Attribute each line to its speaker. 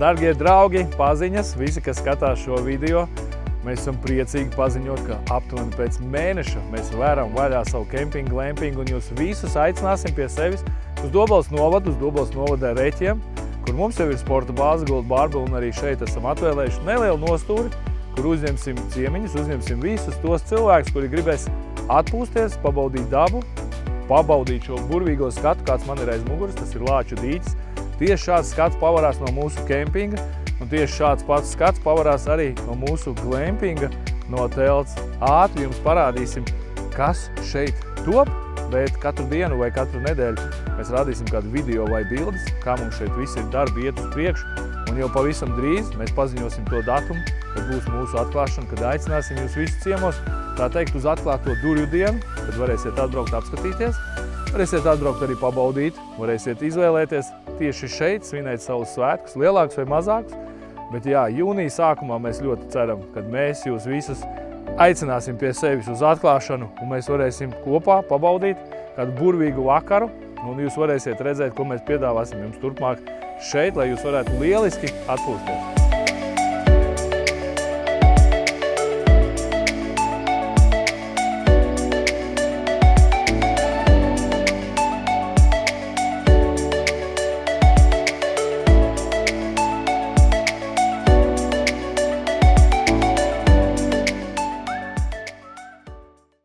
Speaker 1: Dargie draugi, paziņas, visi, kas skatās šo video, mēs esam priecīgi paziņot, ka aptuveni pēc mēneša mēs vēram vaļā savu kempingu, glampingu un jūs visus aicināsim pie sevis uz Dobeles novadu, uz Dobeles novadē Reķiem, kur mums jau ir sporta bāze, Gold Barbel, un arī šeit esam atvēlējuši nelielu nostūri, kur uzņemsim ciemiņus, uzņemsim visus tos cilvēkus, kuri gribēs atpūsties, pabaudīt dabu, pabaudīt šo burvīgo skatu, kāds man ir aiz muguras, tas ir Lāču dīķis. Tieši šāds skats pavarās no mūsu kempinga, un tieši šāds pats skats pavarās arī no mūsu glampinga, no telts. Ātri jums parādīsim, kas šeit top, bet katru dienu vai katru nedēļu mēs rādīsim kādu video vai bildes, kā mums šeit visi ir darbi iet uz priekšu, un jau pavisam drīz mēs paziņosim to datumu, kad būs mūsu atklāšana, kad aicināsim jūs visus ciemos, tā teikt, uz atklāto durvju dienu, kad varēsiet atbraukt apskatīties, varēsiet atbraukt arī pabaudīt, varēsiet izvēlēties tieši šeit, svinēt savus svētkus, lielākus vai mazākus. Bet jā, jūnija sākumā mēs ļoti ceram, kad mēs jūs visus aicināsim pie sevis uz atklāšanu, un mēs varēsim kopā pabaudīt kādu burvīgu vakaru, un jūs varēsiet redzēt, ko mēs piedāvāsim jums turpmāk šeit, lai jūs varētu lieliski atpūsties.